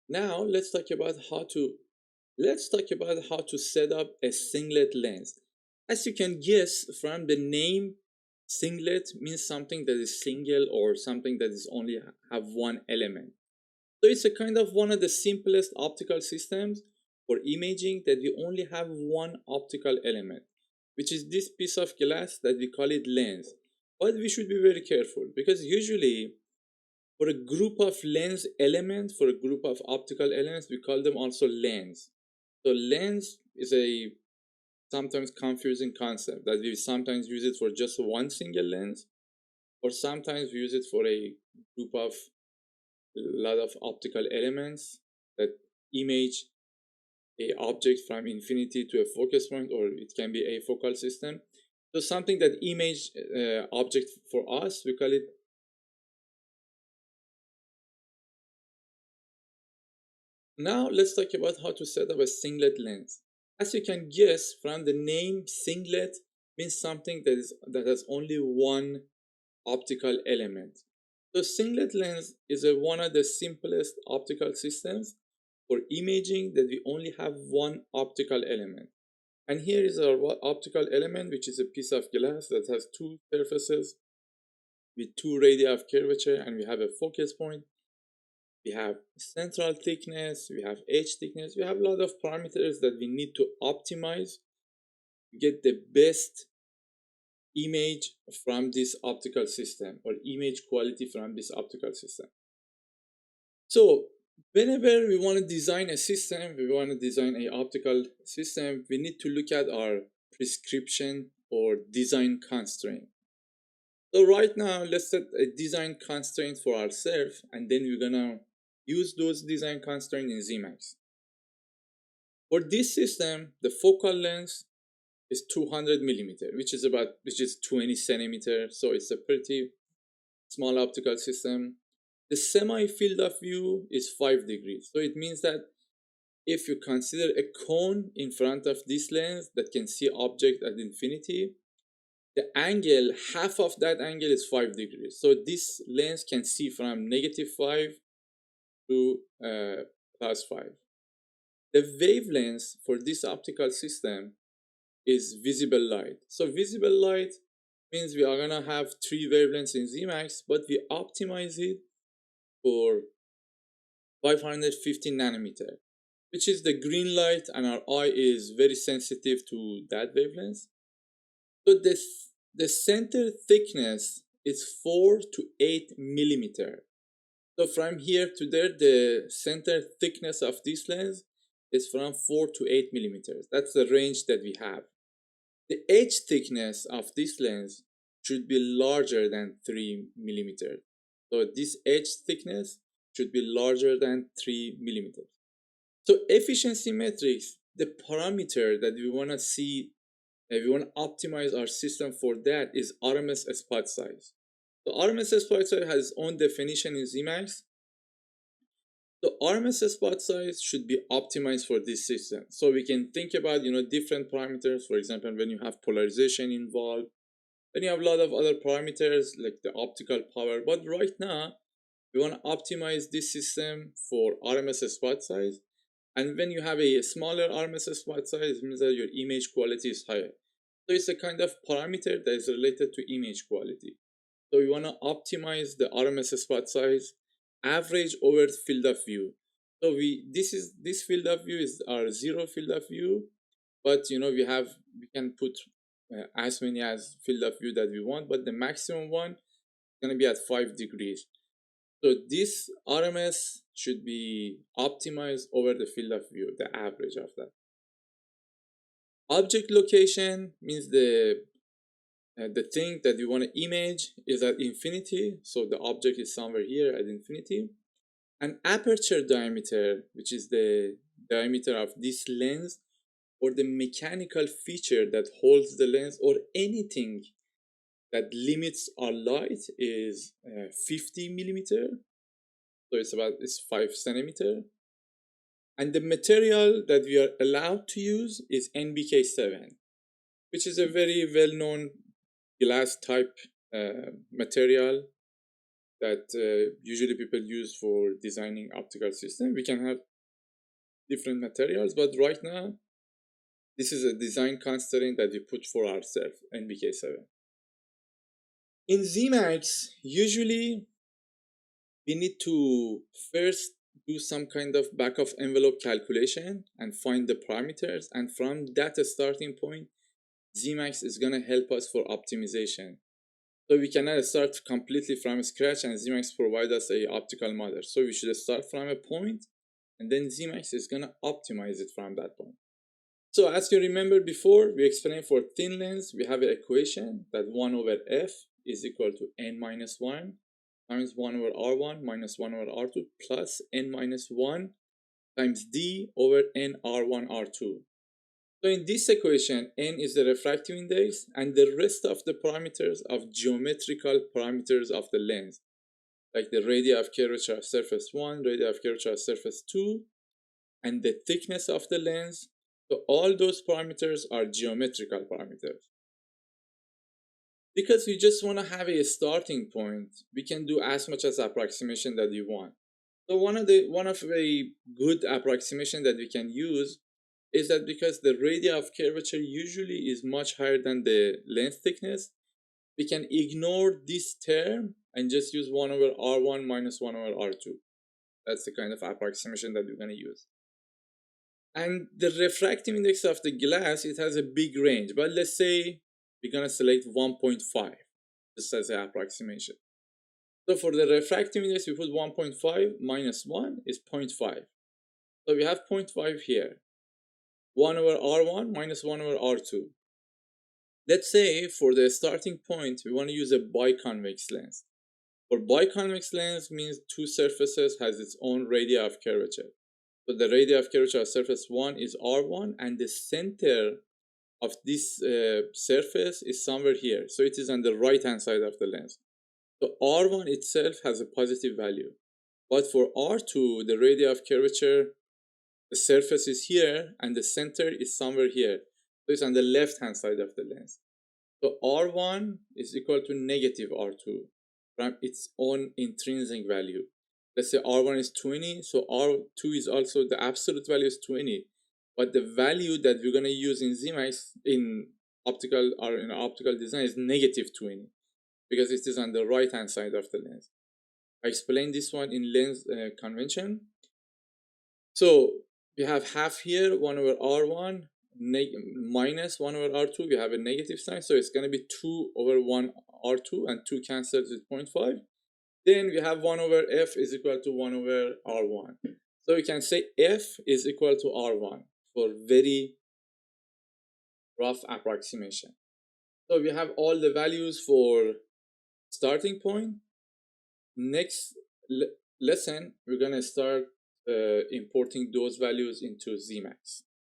Now let's talk about how to set up a singlet lens. As you can guess from the name, singlet means something that is single or something that is only have one element. So it's a kind of one of the simplest optical systems for imaging that we only have one optical element, which is this piece of glass that we call it lens. But we should be very careful because usually for a group of lens elements, for a group of optical elements, we call them also lens. So lens is a sometimes confusing concept that we sometimes use it for just one single lens, or sometimes we use it for a group of a lot of optical elements that image a object from infinity to a focus point, or it can be a focal system. So something that image object for us, we call it. Now let's talk about how to set up a singlet lens. As you can guess from the name, singlet means something that has only one optical element. So singlet lens is one of the simplest optical systems for imaging that we only have one optical element. And here is our optical element, which is a piece of glass that has two surfaces with two radii of curvature, and we have a focus point. We have central thickness, we have edge thickness, we have a lot of parameters that we need to optimize to get the best image from this optical system, or image quality from this optical system. So whenever we want to design a system, we want to design an optical system, we need to look at our prescription or design constraint. So right now, let's set a design constraint for ourselves, and then we're gonna use those design constraints in Zemax. For this system, the focal length is 200 millimeter, which is 20 centimeter. So it's a pretty small optical system. The semi field of view is 5 degrees. So it means that if you consider a cone in front of this lens that can see object at infinity, the angle, half of that angle is 5 degrees. So this lens can see from -5 to +5. The wavelength for this optical system is visible light. So visible light means we are gonna have three wavelengths in Zemax, but we optimize it for 550 nanometer, which is the green light, and our eye is very sensitive to that wavelength. So the center thickness is 4 to 8 millimeter. So from here to there, the center thickness of this lens is from 4 to 8 millimeters. That's the range that we have. The edge thickness of this lens should be larger than 3 millimeters. So this edge thickness should be larger than 3 millimeters. So efficiency metrics, the parameter that we want to see, if we want to optimize our system for, that is RMS spot size. So RMS spot size has its own definition in Zemax. So RMS spot size should be optimized for this system. So we can think about different parameters. For example, when you have polarization involved, then you have a lot of other parameters like the optical power. But right now, we want to optimize this system for RMS spot size. And when you have a smaller RMS spot size, it means that your image quality is higher. So it's a kind of parameter that is related to image quality. So we want to optimize the RMS spot size average over field of view. So this field of view is our zero field of view, but we can put as many as field of view that we want, but the maximum one is going to be at 5 degrees. So this RMS should be optimized over the field of view, the average of that. Object location means the thing that you want to image is at infinity, so the object is somewhere here at infinity. And aperture diameter, which is the diameter of this lens, or the mechanical feature that holds the lens, or anything that limits our light, is 50 millimeter. So it's 5 centimeter. And the material that we are allowed to use is NBK7, which is a very well-known glass type material. that usually people use for designing optical system. We can have different materials, but right now this is a design constraint that we put for ourselves, NBK7. In Zemax, usually we need to first do some kind of back of envelope calculation and find the parameters, and from that starting point, Zemax is gonna help us for optimization. So we cannot start completely from scratch, and Zemax provide us a optical model. So we should start from a point, and then Zemax is gonna optimize it from that point. So as you remember before, we explained for thin lens, we have an equation that 1 over f is equal to n minus 1 times 1 over r1 minus 1 over r2 plus n minus 1 times d over n r1 r2. So in this equation, n is the refractive index and the rest of the parameters of geometrical parameters of the lens, like the radius of curvature of surface 1, radius of curvature of surface 2, and the thickness of the lens. So all those parameters are geometrical parameters. Because we just want to have a starting point, we can do as much as approximation that we want. So one of a good approximation that we can use is that because the radius of curvature usually is much higher than the lens thickness, we can ignore this term and just use 1 over r1 minus 1 over r2. That's the kind of approximation that we're going to use. And the refractive index of the glass, it has a big range, but let's say we're going to select 1.5 just as an approximation. So for the refractive index, we put 1.5 minus 1 is 0.5. So we have 0.5 here. 1 over r1 minus 1 over r2. Let's say for the starting point, we want to use a biconvex lens. For biconvex lens means two surfaces has its own radius of curvature. So the radius of curvature of surface 1 is r1 and the center of this surface is somewhere here. So it is on the right hand side of the lens. So r1 itself has a positive value. But for r2, the radius of curvature, the surface is here and the center is somewhere here. So it's on the left hand side of the lens. So r1 is equal to negative r2 from its own intrinsic value. Let's say r1 is 20, so r2 is also, the absolute value is 20. But the value that we're going to use in Zemax in optical or in optical design is negative 20 because it is on the right hand side of the lens. I explained this one in lens convention. So we have half here, 1 over r1 minus 1 over r2, we have a negative sign, so it's going to be 2 over 1 r2 and 2 cancels with 0.5. Then we have 1 over f is equal to 1 over r1. So we can say f is equal to r1 for very rough approximation. So we have all the values for starting point. Next lesson, we're going to start importing those values into Zemax.